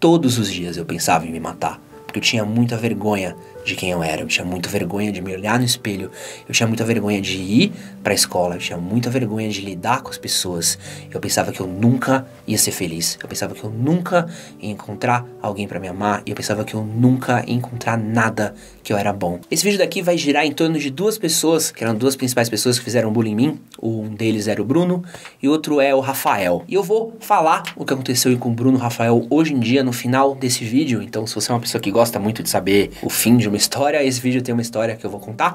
todos os dias eu pensava em me matar. Porque eu tinha muita vergonha de quem eu era, eu tinha muita vergonha de me olhar no espelho, eu tinha muita vergonha de ir pra escola, eu tinha muita vergonha de lidar com as pessoas. Eu pensava que eu nunca ia ser feliz, eu pensava que eu nunca ia encontrar alguém pra me amar, e eu pensava que eu nunca ia encontrar nada que eu era bom. Esse vídeo daqui vai girar em torno de duas pessoas, que eram duas principais pessoas que fizeram bullying em mim. Um deles era o Bruno e outro é o Rafael. E eu vou falar o que aconteceu com o Bruno e o Rafael hoje em dia no final desse vídeo. Então se você é uma pessoa que gosta muito de saber o fim de uma história, esse vídeo tem uma história que eu vou contar,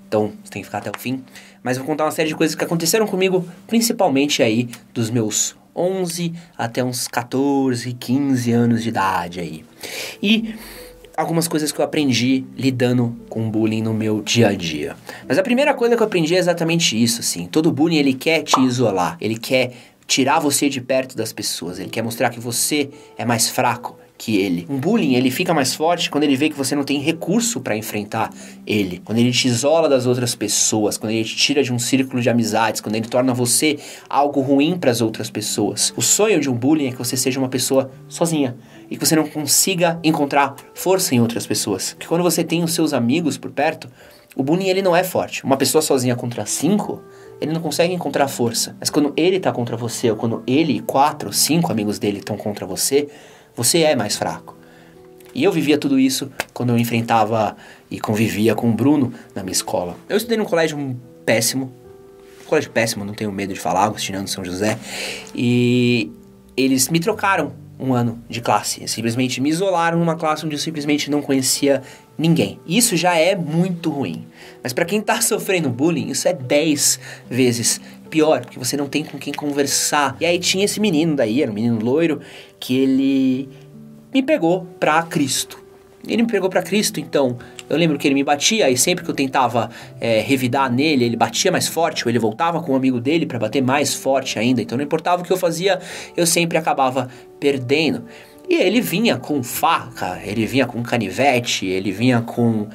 então você tem que ficar até o fim. Mas eu vou contar uma série de coisas que aconteceram comigo, principalmente aí dos meus 11 até uns 14, 15 anos de idade aí. E algumas coisas que eu aprendi lidando com bullying no meu dia a dia. Mas a primeira coisa que eu aprendi é exatamente isso, assim. Todo bullying, ele quer te isolar, ele quer tirar você de perto das pessoas, ele quer mostrar que você é mais fraco que ele. Um bullying, ele fica mais forte quando ele vê que você não tem recurso pra enfrentar ele. Quando ele te isola das outras pessoas, quando ele te tira de um círculo de amizades, quando ele torna você algo ruim pras outras pessoas. O sonho de um bullying é que você seja uma pessoa sozinha e que você não consiga encontrar força em outras pessoas. Porque quando você tem os seus amigos por perto, o bullying, ele não é forte. Uma pessoa sozinha contra 5, ele não consegue encontrar força. Mas quando ele tá contra você, ou quando ele, 4, 5 amigos dele estão contra você, você é mais fraco. E eu vivia tudo isso quando eu enfrentava e convivia com o Bruno na minha escola. Eu estudei num colégio péssimo, não tenho medo de falar, Agostiniano São José, e eles me trocaram um ano de classe, simplesmente me isolaram numa classe onde eu simplesmente não conhecia ninguém. Isso já é muito ruim, mas pra quem tá sofrendo bullying, isso é 10 vezes pior, porque você não tem com quem conversar. E aí tinha esse menino daí, era um menino loiro, que ele me pegou pra Cristo. Ele me pegou pra Cristo, então eu lembro que ele me batia, e sempre que eu tentava revidar nele, ele batia mais forte, ou ele voltava com um amigo dele pra bater mais forte ainda. Então não importava o que eu fazia, eu sempre acabava perdendo. E ele vinha com faca, ele vinha com canivete, ele vinha com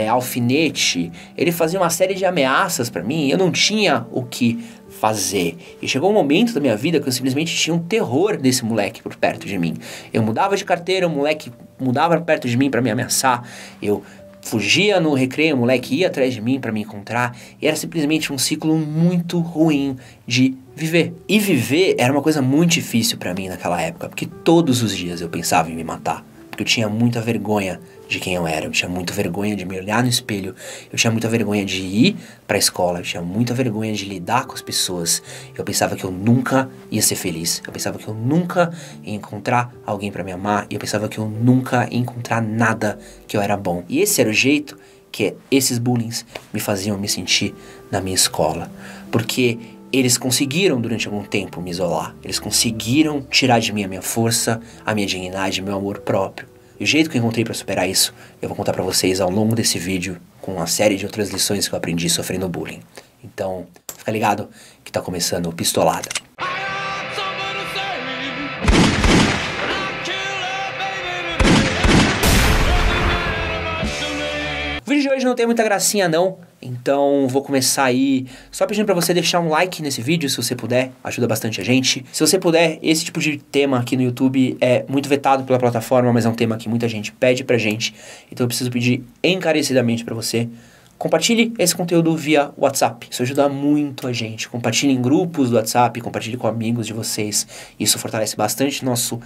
alfinete, ele fazia uma série de ameaças pra mim, eu não tinha o que fazer. E chegou um momento da minha vida que eu simplesmente tinha um terror desse moleque por perto de mim. Eu mudava de carteira, o moleque mudava perto de mim pra me ameaçar, eu fugia no recreio, o moleque ia atrás de mim pra me encontrar, e era simplesmente um ciclo muito ruim de viver. E viver era uma coisa muito difícil pra mim naquela época, porque todos os dias eu pensava em me matar. Porque eu tinha muita vergonha de quem eu era, eu tinha muita vergonha de me olhar no espelho, eu tinha muita vergonha de ir pra escola, eu tinha muita vergonha de lidar com as pessoas. Eu pensava que eu nunca ia ser feliz, eu pensava que eu nunca ia encontrar alguém pra me amar, e eu pensava que eu nunca ia encontrar nada que eu era bom. E esse era o jeito que esses bullying me faziam me sentir na minha escola. Porque eles conseguiram durante algum tempo me isolar. Eles conseguiram tirar de mim a minha força, a minha dignidade, meu amor próprio. E o jeito que eu encontrei pra superar isso, eu vou contar pra vocês ao longo desse vídeo, com uma série de outras lições que eu aprendi sofrendo bullying. Então, fica ligado que tá começando o Pistolada. O vídeo de hoje não tem muita gracinha não, então vou começar aí só pedindo pra você deixar um like nesse vídeo, se você puder, ajuda bastante a gente. Se você puder, esse tipo de tema aqui no YouTube é muito vetado pela plataforma, mas é um tema que muita gente pede pra gente, então eu preciso pedir encarecidamente pra você. Compartilhe esse conteúdo via WhatsApp, isso ajuda muito a gente. Compartilhe em grupos do WhatsApp, compartilhe com amigos de vocês, isso fortalece bastante nosso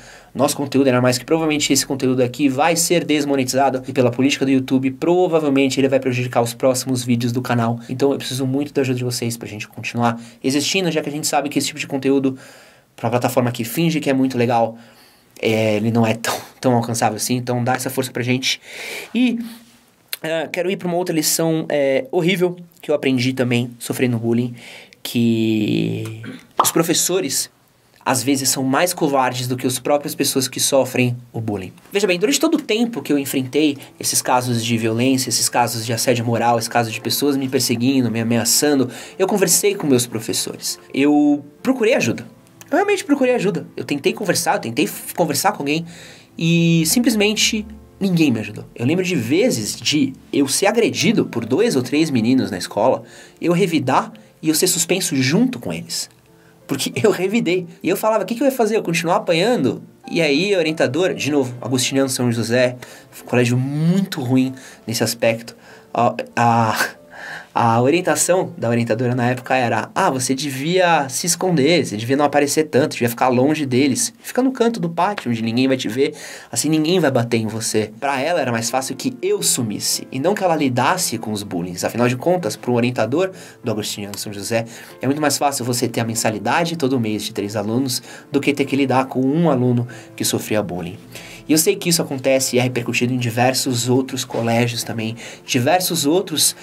conteúdo, ainda mais que provavelmente esse conteúdo aqui vai ser desmonetizado e pela política do YouTube, provavelmente ele vai prejudicar os próximos vídeos do canal. Então eu preciso muito da ajuda de vocês pra gente continuar existindo, já que a gente sabe que esse tipo de conteúdo, pra uma plataforma que finge que é muito legal, ele não é tão alcançável assim, então dá essa força pra gente. E quero ir para uma outra lição horrível que eu aprendi também, sofrendo bullying, que os professores, às vezes, são mais covardes do que as próprias pessoas que sofrem o bullying. Veja bem, durante todo o tempo que eu enfrentei esses casos de violência, esses casos de assédio moral, esses casos de pessoas me perseguindo, me ameaçando, eu conversei com meus professores. Eu procurei ajuda. Eu realmente procurei ajuda. Eu tentei conversar com alguém e simplesmente ninguém me ajudou. Eu lembro de vezes de eu ser agredido por 2 ou 3 meninos na escola, eu revidar e eu ser suspenso junto com eles. Porque eu revidei. E eu falava, o que eu ia fazer? Eu continuar apanhando? E aí, orientador, de novo, Agostiniano São José, colégio muito ruim nesse aspecto. A orientação da orientadora na época era: você devia se esconder, você devia não aparecer tanto, devia ficar longe deles. Fica no canto do pátio, onde ninguém vai te ver, assim ninguém vai bater em você. Pra ela era mais fácil que eu sumisse, e não que ela lidasse com os bullying. Afinal de contas, pro orientador do Agostiniano São José, é muito mais fácil você ter a mensalidade todo mês de 3 alunos do que ter que lidar com um aluno que sofria bullying. E eu sei que isso acontece e é repercutido em diversos outros colégios também. Diversos outros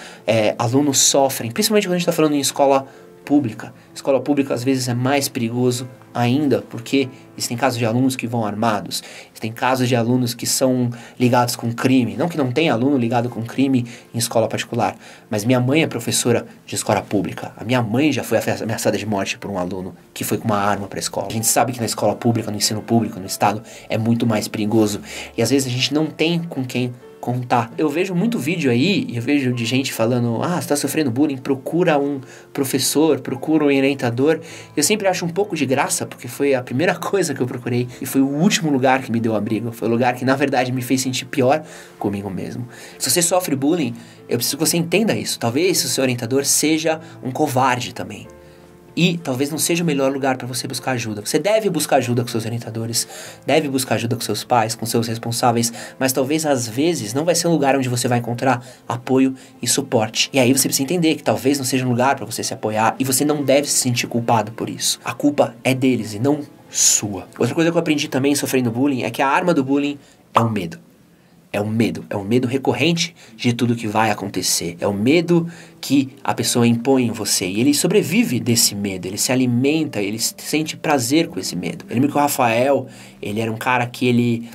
alunos sofrem, principalmente quando a gente está falando em escola pública. Escola pública às vezes é mais perigoso ainda, porque existem casos de alunos que vão armados, existem casos de alunos que são ligados com crime. Não que não tenha aluno ligado com crime em escola particular, mas minha mãe é professora de escola pública. A minha mãe já foi ameaçada de morte por um aluno que foi com uma arma para a escola. A gente sabe que na escola pública, no ensino público, no estado, é muito mais perigoso. E às vezes a gente não tem com quem contar. Eu vejo muito vídeo aí, e eu vejo de gente falando: você tá sofrendo bullying, procura um professor, procura um orientador. Eu sempre acho um pouco de graça, porque foi a primeira coisa que eu procurei, e foi o último lugar que me deu abrigo, foi o lugar que na verdade me fez sentir pior comigo mesmo. Se você sofre bullying, eu preciso que você entenda isso. Talvez o seu orientador seja um covarde também. E talvez não seja o melhor lugar para você buscar ajuda. Você deve buscar ajuda com seus orientadores, deve buscar ajuda com seus pais, com seus responsáveis, mas talvez às vezes não vai ser um lugar onde você vai encontrar apoio e suporte. E aí você precisa entender que talvez não seja um lugar para você se apoiar e você não deve se sentir culpado por isso. A culpa é deles e não sua. Outra coisa que eu aprendi também sofrendo bullying é que a arma do bullying é o medo. É um medo recorrente de tudo que vai acontecer. É o medo que a pessoa impõe em você. E ele sobrevive desse medo, ele se alimenta, ele sente prazer com esse medo. Eu lembro que o Rafael, ele era um cara que ele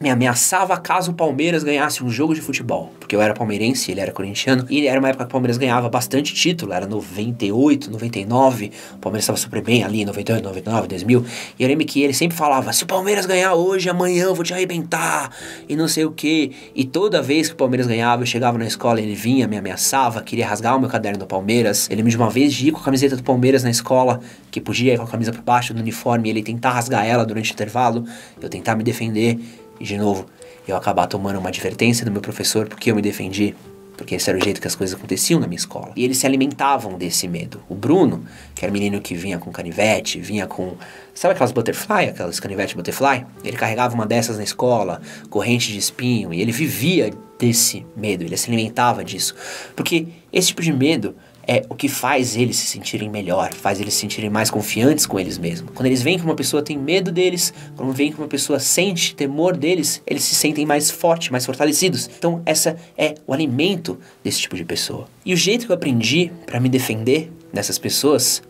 me ameaçava caso o Palmeiras ganhasse um jogo de futebol. Porque eu era palmeirense, ele era corintiano. E era uma época que o Palmeiras ganhava bastante título. Era 98, 99. O Palmeiras estava super bem ali, 98, 99, 2000. E eu lembro que ele sempre falava: se o Palmeiras ganhar hoje, amanhã eu vou te arrebentar. E não sei o quê. E toda vez que o Palmeiras ganhava, eu chegava na escola, ele vinha, me ameaçava, queria rasgar o meu caderno do Palmeiras. Eu lembro de uma vez de ir com a camiseta do Palmeiras na escola, que podia ir com a camisa por baixo do uniforme, e ele tentar rasgar ela durante o intervalo, eu tentar me defender. E de novo, eu acabar tomando uma advertência do meu professor porque eu me defendi, porque esse era o jeito que as coisas aconteciam na minha escola. E eles se alimentavam desse medo. O Bruno, que era o menino que vinha com canivete, vinha com... Sabe aquelas butterfly, aquelas canivete butterfly? Ele carregava uma dessas na escola, corrente de espinho, e ele vivia desse medo, ele se alimentava disso. Porque esse tipo de medo é o que faz eles se sentirem melhor, faz eles se sentirem mais confiantes com eles mesmos. Quando eles veem que uma pessoa tem medo deles, quando veem que uma pessoa sente temor deles, eles se sentem mais fortes, mais fortalecidos. Então essa é o alimento desse tipo de pessoa. E o jeito que eu aprendi para me defender dessas pessoas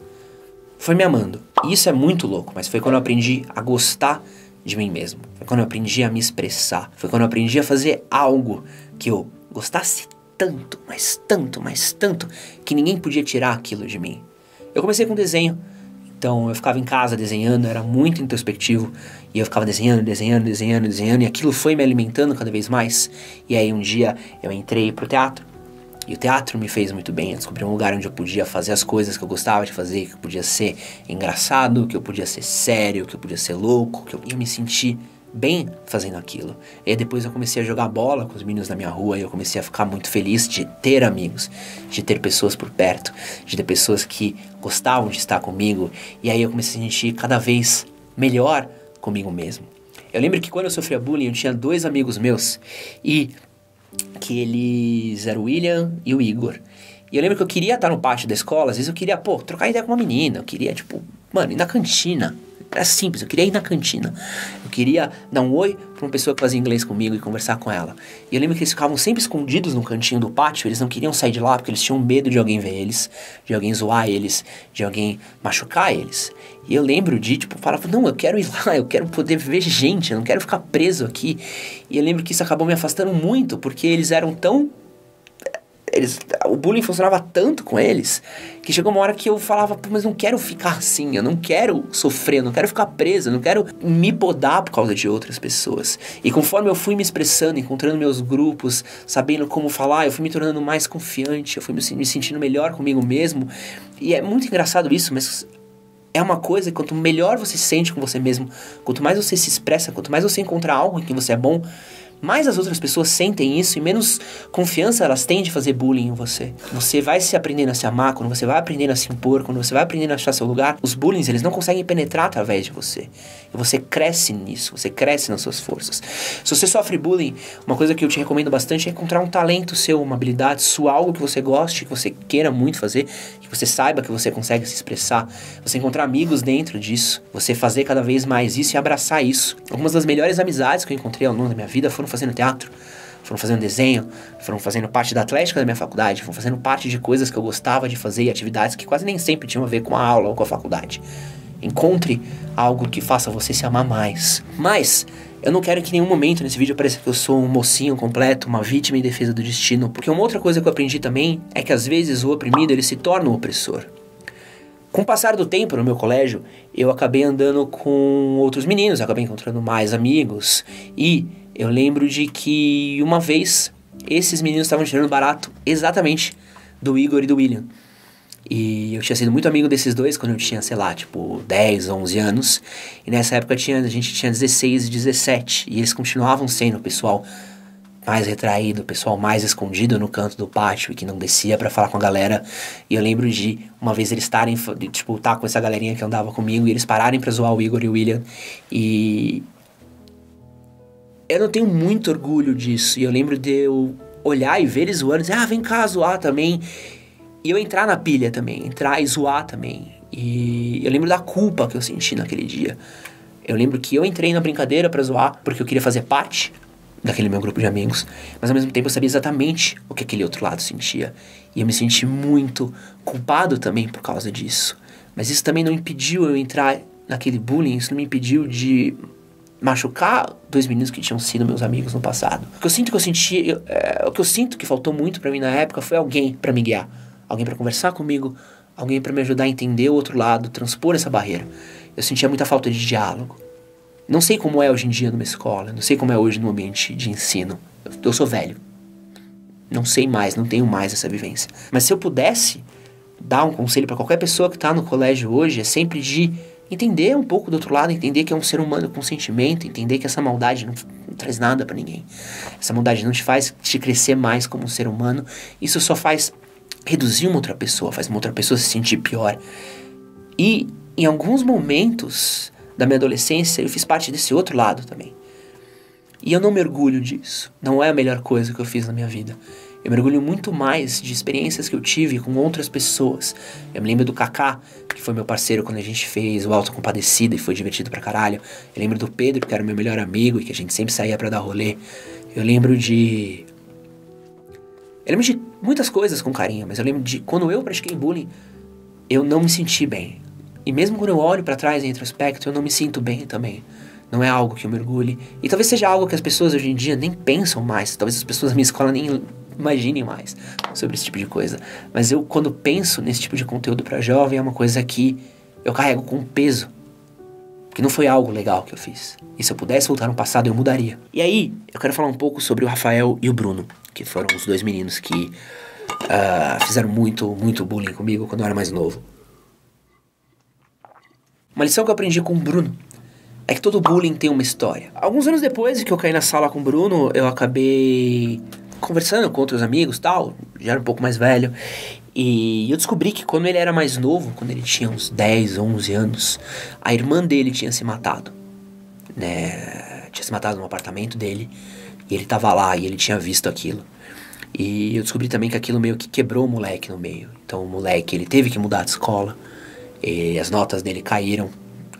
foi me amando. E isso é muito louco, mas foi quando eu aprendi a gostar de mim mesmo. Foi quando eu aprendi a me expressar. Foi quando eu aprendi a fazer algo que eu gostasse tanto, mas tanto, que ninguém podia tirar aquilo de mim. Eu comecei com desenho, então eu ficava em casa desenhando, era muito introspectivo, e eu ficava desenhando, e aquilo foi me alimentando cada vez mais. E aí um dia eu entrei pro teatro, e o teatro me fez muito bem. Eu descobri um lugar onde eu podia fazer as coisas que eu gostava de fazer, que eu podia ser engraçado, que eu podia ser sério, que eu podia ser louco, que eu ia me sentir bem fazendo aquilo. E aí depois eu comecei a jogar bola com os meninos da minha rua, e eu comecei a ficar muito feliz de ter amigos, de ter pessoas por perto, de ter pessoas que gostavam de estar comigo. E aí eu comecei a sentir cada vez melhor comigo mesmo. Eu lembro que quando eu sofria bullying, eu tinha 2 amigos meus, e que eles eram o William e o Igor. E eu lembro que eu queria estar no pátio da escola, às vezes eu queria, trocar ideia com uma menina, eu queria, ir na cantina. Era simples, eu queria ir na cantina. Eu queria dar um oi pra uma pessoa que fazia inglês comigo e conversar com ela. E eu lembro que eles ficavam sempre escondidos no cantinho do pátio, eles não queriam sair de lá porque eles tinham medo de alguém ver eles, de alguém zoar eles, de alguém machucar eles. E eu lembro de, falava, não, eu quero ir lá, eu quero poder ver gente, eu não quero ficar preso aqui. E eu lembro que isso acabou me afastando muito, porque eles eram tão... o bullying funcionava tanto com eles, que chegou uma hora que eu falava, mas não quero ficar assim, eu não quero sofrer, eu não quero ficar preso, eu não quero me podar por causa de outras pessoas. E conforme eu fui me expressando, encontrando meus grupos, sabendo como falar, eu fui me tornando mais confiante, eu fui me sentindo melhor comigo mesmo. E é muito engraçado isso, mas é uma coisa que quanto melhor você se sente com você mesmo, quanto mais você se expressa, quanto mais você encontrar algo em que você é bom, mais as outras pessoas sentem isso e menos confiança elas têm de fazer bullying em você. Você vai se aprendendo a se amar, quando você vai aprendendo a se impor, quando você vai aprendendo a achar seu lugar, os bullies, eles não conseguem penetrar através de você. E você cresce nisso, você cresce nas suas forças. Se você sofre bullying, uma coisa que eu te recomendo bastante é encontrar um talento seu, uma habilidade sua, algo que você goste, que você queira muito fazer, que você saiba que você consegue se expressar. Você encontrar amigos dentro disso, você fazer cada vez mais isso e abraçar isso. Algumas das melhores amizades que eu encontrei ao longo da minha vida foram fazendo teatro, foram fazendo desenho, foram fazendo parte da atlética da minha faculdade, foram fazendo parte de coisas que eu gostava de fazer e atividades que quase nem sempre tinham a ver com a aula ou com a faculdade. Encontre algo que faça você se amar mais. Mas eu não quero que em nenhum momento nesse vídeo pareça que eu sou um mocinho completo, uma vítima em defesa do destino, porque uma outra coisa que eu aprendi também é que às vezes o oprimido ele se torna um opressor. Com o passar do tempo no meu colégio, eu acabei andando com outros meninos, acabei encontrando mais amigos e eu lembro de que uma vez esses meninos estavam tirando barato exatamente do Igor e do William. E eu tinha sido muito amigo desses dois quando eu tinha, sei lá, tipo 10, 11 anos. E nessa época a gente tinha 16 e 17. E eles continuavam sendo o pessoal mais retraído, o pessoal mais escondido no canto do pátio e que não descia pra falar com a galera. E eu lembro de uma vez eles estarem, tipo, tá com essa galerinha que andava comigo e eles pararem pra zoar o Igor e o William. E eu não tenho muito orgulho disso. E eu lembro de eu olhar e ver eles zoando e dizer, vem cá zoar também. E eu entrar na pilha também, entrar e zoar também. E eu lembro da culpa que eu senti naquele dia. Eu lembro que eu entrei na brincadeira pra zoar porque eu queria fazer parte daquele meu grupo de amigos, mas ao mesmo tempo eu sabia exatamente o que aquele outro lado sentia. E eu me senti muito culpado também por causa disso. Mas isso também não impediu eu entrar naquele bullying, isso não me impediu de machucar dois meninos que tinham sido meus amigos no passado. O que eu sinto que faltou muito pra mim na época foi alguém pra me guiar, alguém pra conversar comigo, alguém pra me ajudar a entender o outro lado, transpor essa barreira. Eu sentia muita falta de diálogo. Não sei como é hoje em dia numa escola, não sei como é hoje no ambiente de ensino. Eu sou velho. Não sei mais, não tenho mais essa vivência. Mas se eu pudesse dar um conselho pra qualquer pessoa que tá no colégio hoje, é sempre de entender um pouco do outro lado, entender que é um ser humano com sentimento, entender que essa maldade não traz nada pra ninguém. Essa maldade não te faz te crescer mais como um ser humano. Isso só faz reduzir uma outra pessoa, faz uma outra pessoa se sentir pior. E em alguns momentos da minha adolescência, eu fiz parte desse outro lado também. E eu não me orgulho disso. Não é a melhor coisa que eu fiz na minha vida. Eu me orgulho muito mais de experiências que eu tive com outras pessoas. Eu me lembro do Kaká, que foi meu parceiro quando a gente fez o Autocompadecida e foi divertido pra caralho. Eu lembro do Pedro, que era meu melhor amigo e que a gente sempre saía pra dar rolê. Eu lembro de muitas coisas com carinho, mas eu lembro de quando eu pratiquei bullying, eu não me senti bem. E mesmo quando eu olho pra trás em retrospecto, eu não me sinto bem também. Não é algo que eu mergulhe. E talvez seja algo que as pessoas hoje em dia nem pensam mais. Talvez as pessoas da minha escola nem imaginem mais sobre esse tipo de coisa. Mas eu, quando penso nesse tipo de conteúdo pra jovem, é uma coisa que eu carrego com peso. Porque não foi algo legal que eu fiz. E se eu pudesse voltar no passado, eu mudaria. E aí, eu quero falar um pouco sobre o Rafael e o Bruno, que foram os dois meninos que fizeram muito bullying comigo quando eu era mais novo. Uma lição que eu aprendi com o Bruno é que todo bullying tem uma história. Alguns anos depois que eu caí na sala com o Bruno, eu acabei conversando com outros amigos e tal, já era um pouco mais velho, e eu descobri que quando ele era mais novo, quando ele tinha uns 10, 11 anos, a irmã dele tinha se matado, né? Tinha se matado no apartamento dele, e ele tava lá, e ele tinha visto aquilo. E eu descobri também que aquilo meio que quebrou o moleque no meio. Então o moleque, ele teve que mudar de escola, e as notas dele caíram.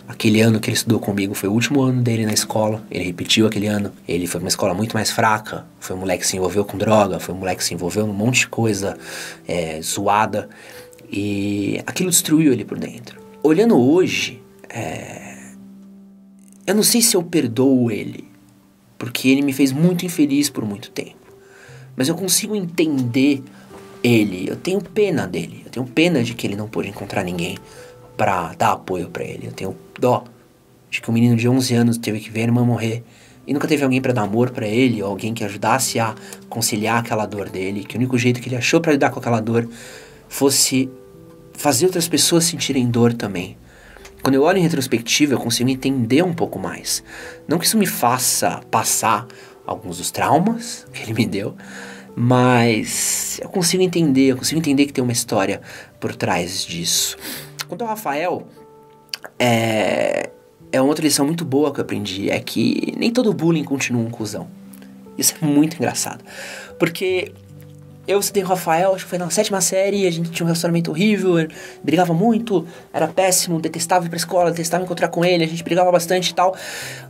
Aquele ano que ele estudou comigo foi o último ano dele na escola. Ele repetiu aquele ano. Ele foi pra uma escola muito mais fraca. Foi um moleque que se envolveu com droga. Foi um moleque que se envolveu num monte de coisa zoada. E aquilo destruiu ele por dentro. Olhando hoje, eu não sei se eu perdoo ele, porque ele me fez muito infeliz por muito tempo. Mas eu consigo entender ele. Eu tenho pena dele. Eu tenho pena de que ele não pôde encontrar ninguém pra dar apoio pra ele. Eu tenho dó de que um menino de 11 anos teve que ver a irmã morrer e nunca teve alguém pra dar amor pra ele, ou alguém que ajudasse a conciliar aquela dor dele, que o único jeito que ele achou pra lidar com aquela dor fosse fazer outras pessoas sentirem dor também. Quando eu olho em retrospectiva, eu consigo entender um pouco mais. Não que isso me faça passar alguns dos traumas que ele me deu, mas eu consigo entender que tem uma história por trás disso. Quanto ao Rafael, é uma outra lição muito boa que eu aprendi, é que nem todo bullying continua um cuzão. Isso é muito engraçado, porque eu citei o Rafael, acho que foi na 7ª série, a gente tinha um relacionamento horrível, brigava muito, era péssimo, detestava ir pra escola, detestava encontrar com ele, a gente brigava bastante e tal.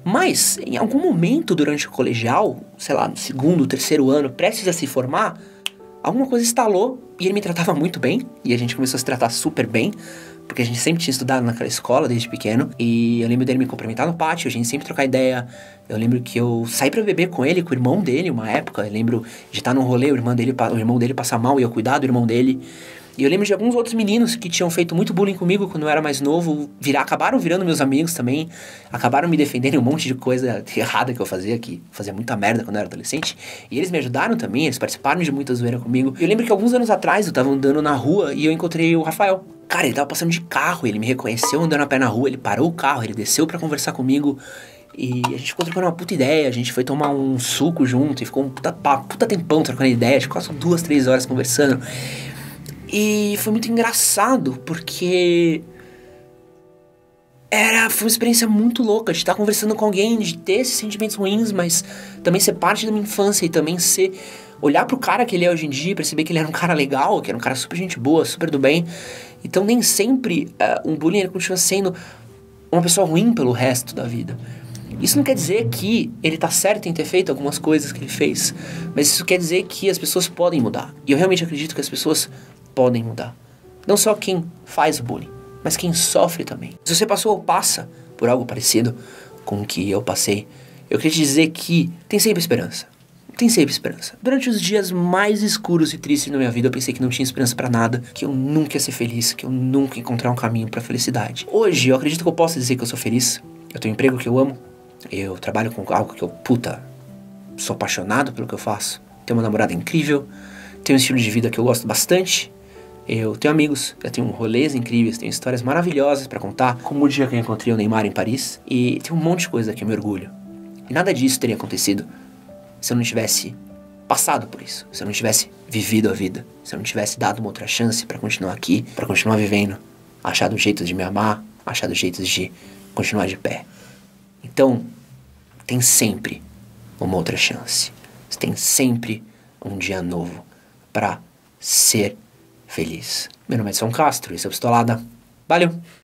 Mas, em algum momento durante o colegial, sei lá, no 2º, 3º ano, prestes a se formar, alguma coisa estalou e ele me tratava muito bem, e a gente começou a se tratar super bem, porque a gente sempre tinha estudado naquela escola desde pequeno, e eu lembro dele me cumprimentar no pátio, a gente sempre trocar ideia. Eu lembro que eu saí pra beber com ele, com o irmão dele, uma época. Eu lembro de estar num rolê, o irmão dele passar mal e eu cuidar do irmão dele. E eu lembro de alguns outros meninos que tinham feito muito bullying comigo quando eu era mais novo, acabaram virando meus amigos também, acabaram me defendendo um monte de coisa errada que eu fazia muita merda quando eu era adolescente. E eles me ajudaram também, eles participaram de muita zoeira comigo. Eu lembro que alguns anos atrás eu tava andando na rua e eu encontrei o Rafael. Cara, ele tava passando de carro, ele me reconheceu andando a pé na rua, ele parou o carro, ele desceu pra conversar comigo. E a gente ficou trocando uma puta ideia, a gente foi tomar um suco junto e ficou um puta tempão trocando ideia, ficou quase 2, 3 horas conversando. E foi muito engraçado, porque foi uma experiência muito louca de estar conversando com alguém, de ter esses sentimentos ruins, mas também ser parte da minha infância e também olhar pro cara que ele é hoje em dia, perceber que ele era um cara legal, que era um cara super gente boa, super do bem. Então nem sempre um bullying ele continua sendo uma pessoa ruim pelo resto da vida. Isso não quer dizer que ele tá certo em ter feito algumas coisas que ele fez, mas isso quer dizer que as pessoas podem mudar. E eu realmente acredito que as pessoas podem mudar. Não só quem faz o bullying, mas quem sofre também. Se você passou ou passa por algo parecido com o que eu passei, eu queria te dizer que tem sempre esperança. Tem sempre esperança. Durante os dias mais escuros e tristes da minha vida, eu pensei que não tinha esperança pra nada, que eu nunca ia ser feliz, que eu nunca ia encontrar um caminho pra felicidade. Hoje, eu acredito que eu posso dizer que eu sou feliz. Eu tenho um emprego que eu amo. Eu trabalho com algo que eu, sou apaixonado pelo que eu faço. Tenho uma namorada incrível. Tenho um estilo de vida que eu gosto bastante. Eu tenho amigos, eu tenho rolês incríveis, tenho histórias maravilhosas pra contar, como o dia que eu encontrei o Neymar em Paris. E tem um monte de coisa que eu me orgulho. E nada disso teria acontecido se eu não tivesse passado por isso, se eu não tivesse vivido a vida, se eu não tivesse dado uma outra chance pra continuar aqui, pra continuar vivendo, achado jeitos de me amar, achado jeitos de continuar de pé. Então, tem sempre uma outra chance. Tem sempre um dia novo pra ser feliz. Meu nome é Edson Castro, esse é o Pistolada. Valeu!